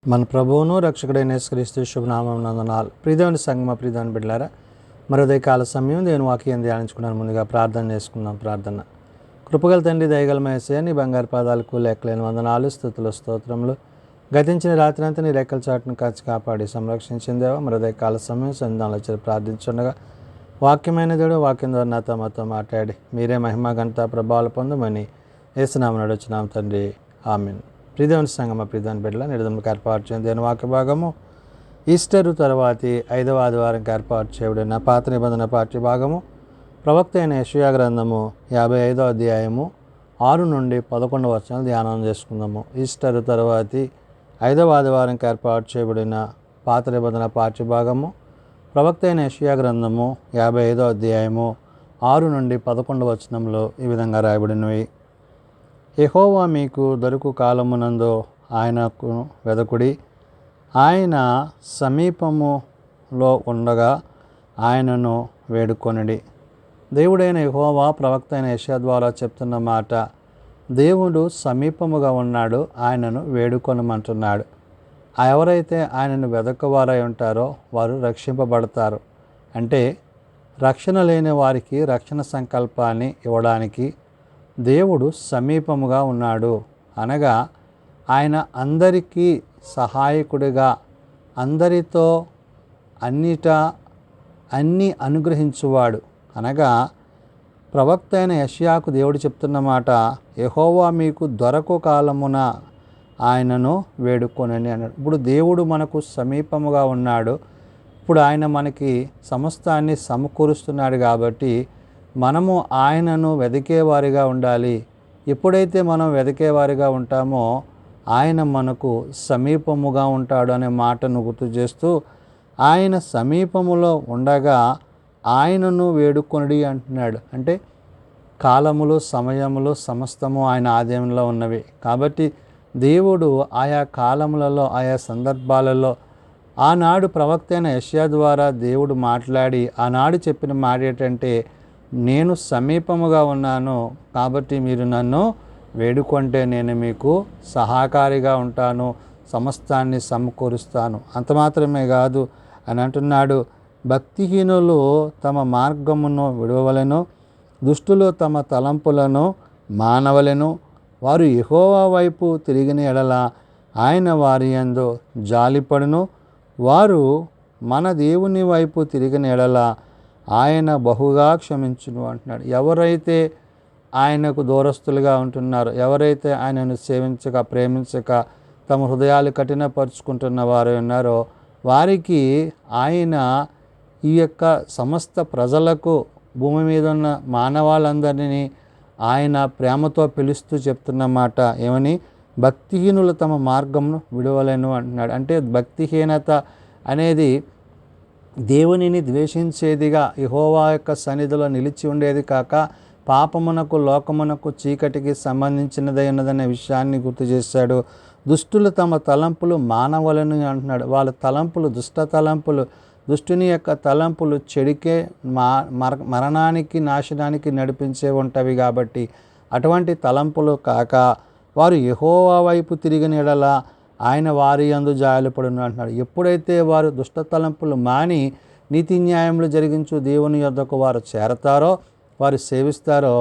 మన ప్రభువును రక్షకుడైన యేసుక్రీస్తు శుభనామం నందనాలు. ప్రియదేవుని సంగమ ప్రియదేవుని బిడ్డలారా, మరో కాల సమయం దేవుని వాక్యం ధ్యానించుకున్నాను. ముందుగా ప్రార్థన చేసుకుందాం. ప్రార్థన. కృపగల తండ్రి, దయగల యేసయ్య, నీ బంగారు పాదాలకు లెక్కలేని వందనాలు, స్తుతులు, స్తోత్రములు. గతించిన రాత్రి అంతా నీ రెక్కల చాటును కాచి కాపాడి సంరక్షించిందేవా. మరో కాల సమయం సంధానంలో వచ్చి ప్రార్థించుండగా వాక్యమైన దేవుడు వాక్యం ద్వారా నాతో మాతో మాట్లాడి మీరే మహిమ ఘనత ప్రభావాలు పొందమని యేసునామమున అడుగుచున్నాం తండ్రి, ఆమేన్. ప్రియదేవుని సంగమ ప్రియదేవుని బిడ్డల నిర్దములకు ఏర్పాటు చేయడం దేవుని వాక్య భాగము ఈస్టరు తర్వాతి 5వ ఆదివారంకి ఏర్పాటు చేయబడిన పాత నిబంధన పాఠ్య భాగము ప్రవక్త అయిన యెషయా గ్రంథము 55వ అధ్యాయము 6 నుండి 11 వచనాలు ధ్యానం చేసుకుందాము. ఈస్టరు తర్వాతి 5వ ఆదివారంకి ఏర్పాటు చేయబడిన పాత నిబంధన పాఠ్య భాగము ప్రవక్త అయిన యెషయా గ్రంథము 55వ అధ్యాయము 6 నుండి 11 వచనంలో ఈ విధంగా రాయబడినవి. యెహోవా మీకు దొరుకు కాలమునందు ఆయనకు వెదకుడి, ఆయన సమీపములో ఉండగా ఆయనను వేడుకొనిడి. దేవుడైన యెహోవా ప్రవక్త అయిన యెషయా ద్వారా చెప్తున్న మాట, దేవుడు సమీపముగా ఉన్నాడు, ఆయనను వేడుకొనమంటున్నాడు. ఎవరైతే ఆయనను వెదకవారై ఉంటారో వారు రక్షింపబడతారు. అంటే రక్షణ లేని వారికి రక్షణ సంకల్పాన్ని ఇవ్వడానికి దేవుడు సమీపముగా ఉన్నాడు. అనగా ఆయన అందరికీ సహాయకుడిగా, అందరితో అన్నీ అనుగ్రహించువాడు. అనగా ప్రవక్త అయిన యెషయాకు దేవుడు చెప్తున్న మాట, యెహోవా మీకు దొరకు కాలమున ఆయనను వేడుకొనని అన్నాడు. ఇప్పుడు దేవుడు మనకు సమీపముగా ఉన్నాడు. ఇప్పుడు ఆయన మనకి సమస్తాన్ని సమకూరుస్తున్నాడు. కాబట్టి మనము ఆయనను వెదికేవారిగా ఉండాలి. ఎప్పుడైతే మనం వెదికేవారిగా ఉంటామో ఆయన మనకు సమీపముగా ఉంటాడు అనే మాటను గుర్తు చేస్తూ, ఆయన సమీపములో ఉండగా ఆయనను వేడుకొనుడి అంటున్నాడు. అంటే కాలములు, సమయములు సమస్తము ఆయన ఆధీనంలో ఉన్నవి. కాబట్టి దేవుడు ఆయా కాలములలో, ఆయా సందర్భాలలో ఆనాడు ప్రవక్త అయిన యెషయా ద్వారా దేవుడు మాట్లాడి ఆనాడు చెప్పిన మాట ఏంటంటే, నేను సమీపముగా ఉన్నాను, కాబట్టి మీరు నన్ను వేడుకుంటే నేను మీకు సహకారిగా ఉంటాను, సమస్తాన్ని సమకూరుస్తాను. అంత మాత్రమే కాదు అని అంటున్నాడు, భక్తిహీనులు తమ మార్గమును విడవలెను, దుష్టులు తమ తలంపులను మానవలెను. వారు యెహోవా వైపు తిరిగిన ఎడల ఆయన వారి యందు జాలిపడును. వారు మన దేవుని వైపు తిరిగిన ఎడల ఆయన బహుగా క్షమించును అంటున్నాడు. ఎవరైతే ఆయనకు దూరస్తులుగా ఉంటున్నారో, ఎవరైతే ఆయనను సేవించక, ప్రేమించక తమ హృదయాలు కఠినపరుచుకుంటున్న వారు ఉన్నారో వారికి ఆయన ఈ యొక్క సమస్త ప్రజలకు, భూమి మీద ఉన్న మానవాళ్ళందరినీ ఆయన ప్రేమతో పిలుస్తూ చెప్తున్న మాట ఏమని, భక్తిహీనులు తమ మార్గమును విడవలేను అంటున్నాడు. అంటే భక్తిహీనత అనేది దేవునిని ద్వేషించేదిగా, యెహోవా యొక్క సన్నిధిలో నిలిచి ఉండేది కాక పాపమునకు, లోకమునకు, చీకటికి సంబంధించినదై ఉన్నదనే విషయాన్ని గుర్తు చేశాడు. దుష్టులు తమ తలంపులు మానవలను అంటున్నాడు. వాళ్ళ తలంపులు దుష్ట తలంపులు, దుష్టుని యొక్క తలంపులు చెడికే, మరణానికి, నాశనానికి నడిపించే ఉంటవి. కాబట్టి అటువంటి తలంపులు కాక వారు యెహోవా వైపు తిరిగిన ఎడల ఆయన వారి యందు జాలిపడును అంటున్నాడు. ఎప్పుడైతే వారు దుష్ట తలంపులు మాని నీతి న్యాయములు జరిగించు దేవుని యొద్దకు వారు చేరతారో, వారు సేవిస్తారో,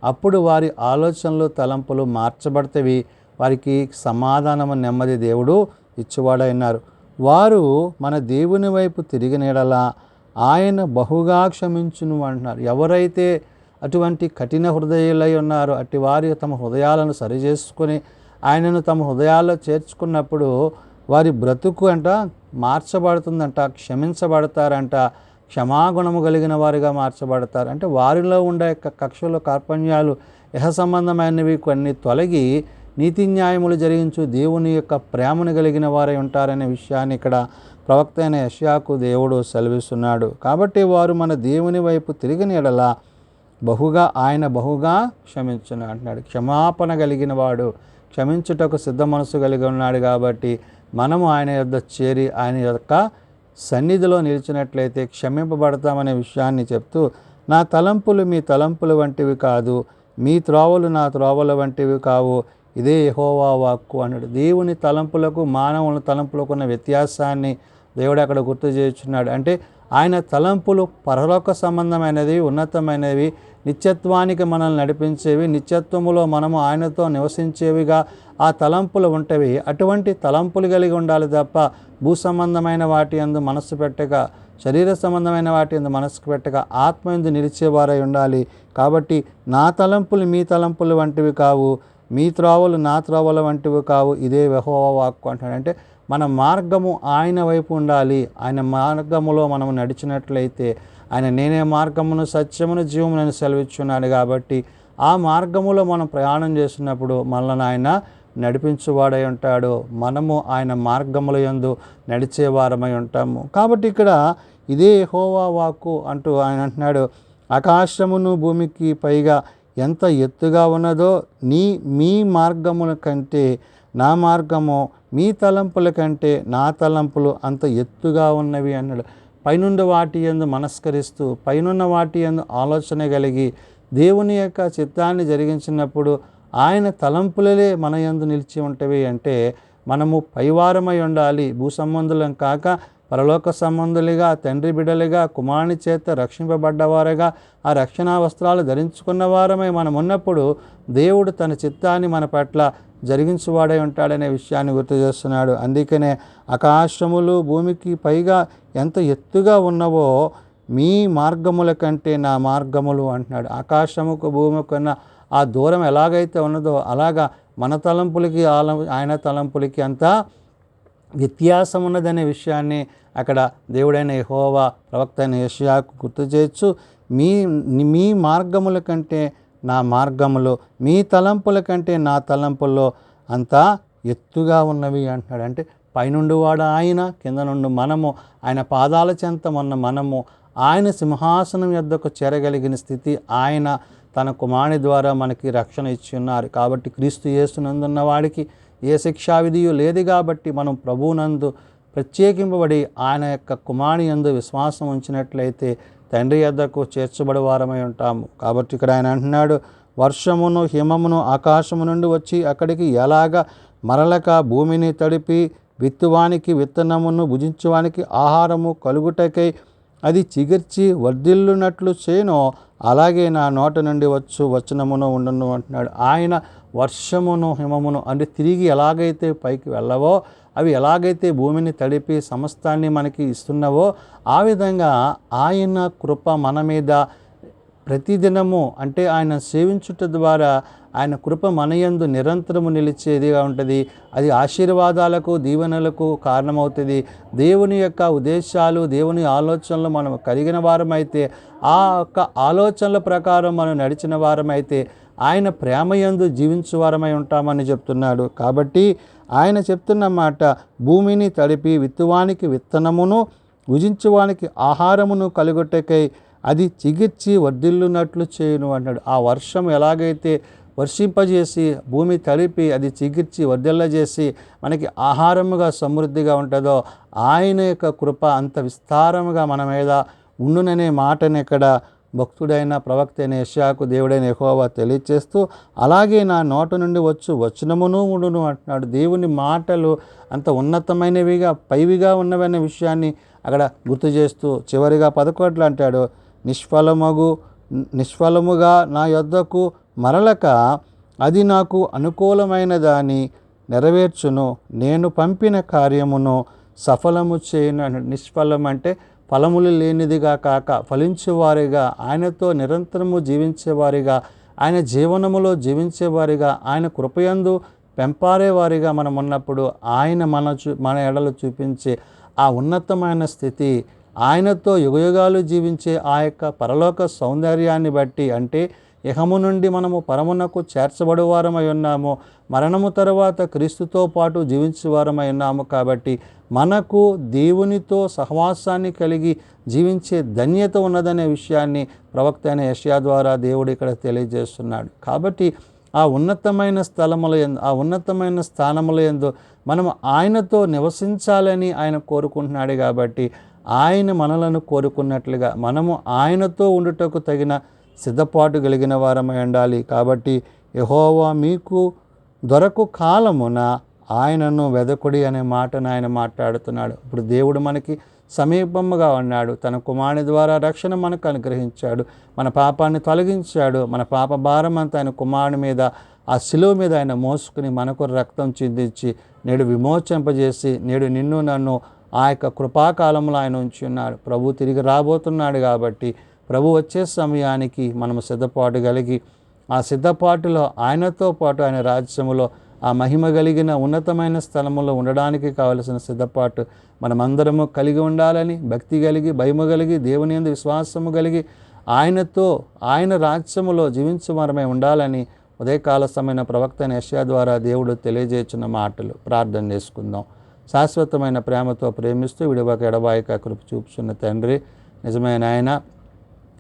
అప్పుడు వారి ఆలోచనలు, తలంపులు మార్చబడతవి. వారికి సమాధానము, నెమ్మది దేవుడు ఇచ్చేవాడైనారు. వారు మన దేవుని వైపు తిరిగిన ఎడల ఆయన బహుగా క్షమించును అంటున్నారు. ఎవరైతే అటువంటి కఠిన హృదయులై ఉన్నారో అట్టి వారి తమ హృదయాలను సరిచేసుకొని ఆయనను తమ హృదయాల్లో చేర్చుకున్నప్పుడు వారి బ్రతుకు మార్చబడుతుందంట, క్షమించబడతారంట, క్షమాగుణము కలిగిన వారిగా మార్చబడతారు. అంటే వారిలో ఉండే కక్షలు, కార్పణ్యాలు, ఇహ సంబంధమైనవి కొన్ని తొలగి నీతి న్యాయములు జరిగించు దేవుని యొక్క ప్రేమను కలిగిన వారై ఉంటారనే విషయాన్ని ఇక్కడ ప్రవక్త అయిన యెషయాకు దేవుడు సెలవిస్తున్నాడు. కాబట్టి వారు మన దేవుని వైపు తిరిగిన ఎడల ఆయన బహుగా క్షమించును అంటున్నాడు. క్షమాపణ కలిగిన వాడు, క్షమించుటకు సిద్ధ మనసు కలిగి ఉన్నాడు. కాబట్టి మనము ఆయన యొద్ద చేరి ఆయన యొక్క సన్నిధిలో నిలిచినట్లయితే క్షమింపబడతామనే విషయాన్ని చెప్తూ, నా తలంపులు మీ తలంపులు వంటివి కాదు, మీ త్రోవలు నా త్రోవల వంటివి కావు, ఇదే యెహోవా వాక్కు అన్నాడు. దేవుని తలంపులకు మానవుల తలంపులకు ఉన్న వ్యత్యాసాన్ని దేవుడు అక్కడ గుర్తు చేస్తున్నాడు. అంటే ఆయన తలంపులు పరలోక సంబంధమైనవి, ఉన్నతమైనవి, నిత్యత్వానికి మనల్ని నడిపించేవి, నిత్యత్వములో మనము ఆయనతో నివసించేవిగా ఆ తలంపులు ఉంటవి. అటువంటి తలంపులు కలిగి ఉండాలి తప్ప భూ సంబంధమైన వాటి యందు మనస్సు పెట్టక, శరీర సంబంధమైన వాటి యందు మనస్సు పెట్టక ఆత్మ యందు నిలిచేవారై ఉండాలి. కాబట్టి నా తలంపులు మీ తలంపులు వంటివి కావు, మీ త్రోవలు నా త్రోవల వంటివి కావు, ఇదే యెహోవా వాక్కు అంటాడు. అంటే మన మార్గము ఆయన వైపు ఉండాలి. ఆయన మార్గములో మనం నడిచినట్లయితే, ఆయన నేనే మార్గమును సత్యమును జీవమును సెలవిచ్చున్నాడు కాబట్టి ఆ మార్గములో మనం ప్రయాణం చేస్తున్నప్పుడు మనల్ని ఆయన నడిపించువాడై ఉంటాడు. మనము ఆయన మార్గముల యందు నడిచేవారమై ఉంటాము. కాబట్టి ఇక్కడ ఇదే యెహోవా వాక్కు అంటూ ఆయన అంటున్నాడు, ఆకాశమును భూమికి పైగా ఎంత ఎత్తుగా ఉన్నదో మీ మార్గముల కంటే నా మార్గము, మీ తలంపుల కంటే నా తలంపులు అంత ఎత్తుగా ఉన్నవి అన్నాడు. పైనుండి వాటి యందు మనస్కరిస్తూ, పైనున్న వాటి యందు ఆలోచన కలిగి దేవుని యొక్క చిత్తాన్ని జరిగించినప్పుడు ఆయన తలంపులలే మన యందు నిలిచి ఉంటవి. అంటే మనము పైవారమై ఉండాలి, భూ సంబంధులం కాక పరలోక సంబంధులుగా, తండ్రి బిడ్డలుగా, కుమారుని చేత రక్షింపబడ్డవారుగా, ఆ రక్షణా వస్త్రాలు ధరించుకున్న వారమై మనం ఉన్నప్పుడు దేవుడు తన చిత్తాన్ని మన పట్ల జరిగించువాడై ఉంటాడనే విషయాన్ని గుర్తు చేస్తున్నాడు. అందుకనే ఆకాశములు భూమికి పైగా ఎంత ఎత్తుగా ఉన్నవో మీ మార్గముల కంటే నా మార్గములు అంటున్నాడు. ఆకాశముకు భూమికి ఉన్న ఆ దూరం ఎలాగైతే ఉన్నదో అలాగా మన తలంపులకి ఆయన తలంపులకి అంతా వ్యత్యాసం ఉన్నదనే విషయాన్ని అక్కడ దేవుడైన యెహోవా ప్రవక్త అయిన యెషయాకు గుర్తు చేయొచ్చు. మీ మార్గముల కంటే నా మార్గములు, మీ తలంపుల కంటే నా తలంపుల్లో అంతా ఎత్తుగా ఉన్నవి అంటున్నాడు. అంటే పైనుండి వాడు ఆయన, కింద నుండి మనము, ఆయన పాదాల చెంత ఉన్న మనము, ఆయన సింహాసనం యొద్దకు చేరగలిగిన స్థితి ఆయన తన కుమారుని ద్వారా మనకి రక్షణ ఇచ్చి ఉన్నారు. కాబట్టి క్రీస్తు యేసునందున్న వాడికి ఏ శిక్షా విధియు లేదు కాబట్టి మనం ప్రభువునందు ప్రత్యేకింపబడి ఆయన యొక్క కుమారుని యందు విశ్వాసం ఉంచినట్లయితే తండ్రి యొద్దకు చేర్చబడి వారమై ఉంటాము. కాబట్టి ఇక్కడ ఆయన అంటున్నాడు, వర్షమును హిమమును ఆకాశము నుండి వచ్చి అక్కడికి ఎలాగ మరలక భూమిని తడిపి విత్తువానికి విత్తనమును, భుజించువానికి ఆహారము కలుగుటకై అది చిగిర్చి వర్ధిల్లునట్లు చేయనో అలాగే నా నోట నుండి వచనమును ఉండును అంటున్నాడు. ఆయన వర్షమును హిమమును అంటే తిరిగి ఎలాగైతే పైకి వెళ్ళవో, అవి ఎలాగైతే భూమిని తడిపి సమస్తాన్ని మనకి ఇస్తున్నవో ఆ విధంగా ఆయన కృప మన మీద ప్రతిదినము, అంటే ఆయన సేవించుట ద్వారా ఆయన కృప మనయందు నిరంతరము నిలిచేదిగా ఉంటుంది. అది ఆశీర్వాదాలకు, దీవెనలకు కారణమవుతుంది. దేవుని యొక్క ఉద్దేశాలు, దేవుని ఆలోచనలు మనం కలిగిన వారమైతే, ఆ యొక్క ఆలోచనల ప్రకారం మనం నడిచిన వారమైతే ఆయన ప్రేమయందు జీవించు వారమై ఉంటామని చెప్తున్నాడు. కాబట్టి ఆయన చెప్తున్న మాట, భూమిని తడిపి విత్తువానికి విత్తనమును, భుజించువానికి ఆహారమును కలుగుటకై అది చిగిర్చి వర్ధిల్లునట్లు చేయును అన్నాడు. ఆ వర్షం ఎలాగైతే వర్షింపజేసి భూమి తడిపి అది చిగిర్చి వర్ధిల్లజేసి మనకి ఆహారముగా సమృద్ధిగా ఉంటుందో ఆయన యొక్క కృప అంత విస్తారముగా మన మీద ఉండుననే మాటని ఇక్కడ భక్తుడైన ప్రవక్త అయిన యెషయాకు దేవుడైన యెహోవా తెలియచేస్తూ, అలాగే నా నోట నుండి వచనమును ఉండును అంటున్నాడు. దేవుని మాటలు అంత ఉన్నతమైనవిగా, పైవిగా ఉన్నవనే విషయాన్ని అక్కడ గుర్తు చేస్తూ చివరిగా 11 అంటాడు, నిష్ఫలముగా నా యొద్దకు మరలక అది నాకు అనుకూలమైన దాన్ని నెరవేర్చును, నేను పంపిన కార్యమును సఫలము చేయను. నిష్ఫలం అంటే ఫలములు లేనిదిగా కాక ఫలించేవారిగా, ఆయనతో నిరంతరము జీవించేవారిగా, ఆయన జీవనములో జీవించేవారిగా, ఆయన కృపయందు పెంపారేవారిగా మనం ఉన్నప్పుడు ఆయన మన ఎడలు చూపించే ఆ ఉన్నతమైన స్థితి, ఆయనతో యుగయుగాలు జీవించే ఆ యొక్క పరలోక సౌందర్యాన్ని బట్టి, అంటే ఇహము నుండి మనము పరమునకు చేర్చబడువారమై ఉన్నాము, మరణము తర్వాత క్రీస్తుతో పాటు జీవించేవారమై ఉన్నాము. కాబట్టి మనకు దేవునితో సహవాసాన్ని కలిగి జీవించే ధన్యత ఉన్నదనే విషయాన్ని ప్రవక్త అయిన యెషయా ద్వారా దేవుడు ఇక్కడ తెలియజేస్తున్నాడు. కాబట్టి ఆ ఉన్నతమైన ఆ ఉన్నతమైన స్థానముల యందు మనము ఆయనతో నివసించాలని ఆయన కోరుకుంటున్నాడు. కాబట్టి ఆయన మనలను కోరుకున్నట్లుగా మనము ఆయనతో ఉండుటకు తగిన సిద్ధపాటు కలిగిన వారమై ఉండాలి. కాబట్టి యెహోవా మీకు దొరకు కాలమున ఆయనను వెదకుడి అనే మాటను ఆయన మాట్లాడుతున్నాడు. ఇప్పుడు దేవుడు మనకి సమీపముగా ఉన్నాడు. తన కుమారుని ద్వారా రక్షణ మనకు అనుగ్రహించాడు. మన పాపాన్ని తొలగించాడు. మన పాప భారం అంతా ఆయన కుమారుని మీద, ఆ శిలువ మీద ఆయన మోసుకుని మనకు రక్తం చిందించి నేడు విమోచింపజేసి నేడు నిన్ను నన్ను ఆ యొక్క కృపాకాలంలో ఆయన ఉంచి ఉన్నాడు. ప్రభు తిరిగి రాబోతున్నాడు కాబట్టి ప్రభు వచ్చే సమయానికి మనము సిద్ధపాటు కలిగి ఆ సిద్ధపాటులో ఆయనతో పాటు ఆయన రాజ్యములో ఆ మహిమ కలిగిన ఉన్నతమైన స్థలములో ఉండడానికి కావలసిన సిద్ధపాటు మనమందరము కలిగి ఉండాలని, భక్తి కలిగి, భయము కలిగి, దేవుని యందు విశ్వాసము కలిగి ఆయనతో ఆయన రాజ్యములో జీవించమరమై ఉండాలని ఉదయకాల సమయమైన ప్రవక్త అయిన యెషయా ద్వారా దేవుడు తెలియజేస్తున్న మాటలు. ప్రార్థన చేసుకుందాం. శాశ్వతమైన ప్రేమతో ప్రేమిస్తూ విడువక ఎడబాయక కృప చూపుచున్న తండ్రి, నిజమైన ఆయన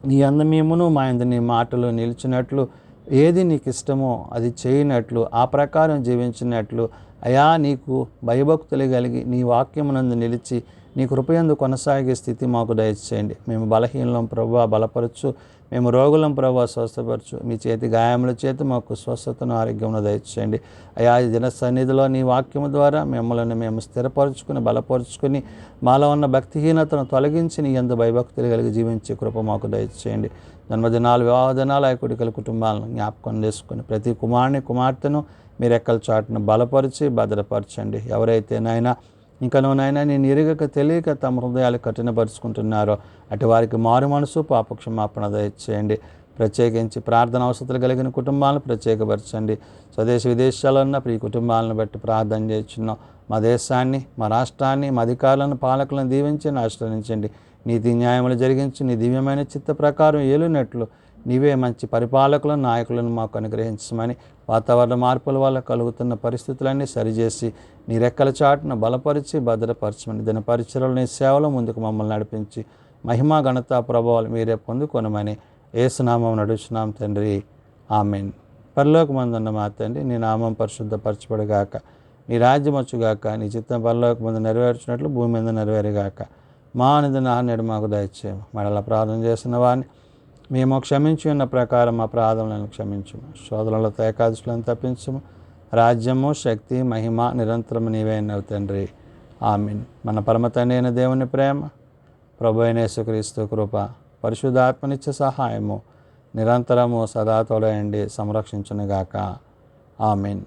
నీ అందు మేమును మా యందు నీ మాటలు నిలిచినట్లు, ఏది నీకు ఇష్టమో అది చేయనట్లు, ఆ ప్రకారం జీవించినట్లు అయా నీకు భయభక్తులు కలిగి నీ వాక్యమునందు నిలిచి నీ కృపయందు కొనసాగే స్థితి మాకు దయచేయండి. మేము బలహీనం ప్రభువా బలపరచు, మేము రోగులం ప్రభువా స్వస్థపరచు. మీ చేతి గాయముల చేత మాకు స్వస్థతను ఆరోగ్యమును దయచేయండి. అయా ఈ దిన సన్నిధిలో నీ వాక్యము ద్వారా మిమ్మల్ని మేము స్థిరపరచుకుని బలపరుచుకుని మాలో ఉన్న భక్తిహీనతను తొలగించి నీ యందు భయభక్తులు కలిగి జీవించే కృప మాకు దయచేయండి. జన్మదినాలు, వివాహ దినాలు, ఆ కుడికల కుటుంబాలను జ్ఞాపకం చేసుకుని ప్రతి కుమారుని కుమార్తెను మీరు ఎక్కల చాటును బలపరిచి భద్రపరచండి. ఎవరైతే నాయనా ఇంకనూనైనా నేను ఎరుగక తెలియక తమ హృదయాలు కఠినపరుచుకుంటున్నారో అటు వారికి మారు మనసు పాపక్షమాపణ దయచేయండి. ప్రత్యేకించి ప్రార్థన అవసరాలు కలిగిన కుటుంబాలను ప్రత్యేకపరచండి. స్వదేశ విదేశాల్లో ఉన్న ప్రియ కుటుంబాలను బట్టి ప్రార్థన చేస్తున్నాం. మా దేశాన్ని, మా రాష్ట్రాన్ని, మా అధికారులను, పాలకులను దీవించి ఆశ్రయించండి. నీతి న్యాయములు జరిగించి నీ దివ్యమైన చిత్త ప్రకారం ఏలునట్లు నీవే మంచి పరిపాలకులను, నాయకులను మాకు అనుగ్రహించమని, వాతావరణ మార్పుల వల్ల కలుగుతున్న పరిస్థితులన్నీ సరిచేసి నీ రెక్కల చాటును బలపరిచి భద్రపరచమని, దిన పరిచయలు నీ సేవలో ముందుకు మమ్మల్ని నడిపించి మహిమా ఘనత ప్రభావాలు మీరే పొందుకొనమని యేసునామం నడుచున్నాం తండ్రి. ఆమెన్. పరలోకమందున్న మా తండ్రి, నీ నామం పరిశుద్ధపరచబడుగాక, నీ రాజ్యం వచ్చుగాక, నీ చిత్తం పరలోకమందు నెరవేర్చినట్లు భూమి మీద నెరవేరుగాక. మా అనుదిన ఆహారము మాకు దయచేయము. మరలా ప్రార్థన చేసిన వారిని మేము క్షమించి ఉన్న ప్రకారం మా ప్రార్థనలను క్షమించము. శోధనలతో ఏకాదశులను తప్పించము. రాజ్యము, శక్తి, మహిమ నిరంతరము నీవే అన్నావు తండ్రి. ఆమేన్. మన పరమ తండ్రి అయిన దేవుని ప్రేమ, ప్రభు అయిన యేసుక్రీస్తు కృప, పరిశుద్ధాత్మనిత్య సహాయము నిరంతరము సదా తోడయండి సంరక్షించునుగాక. ఆమేన్.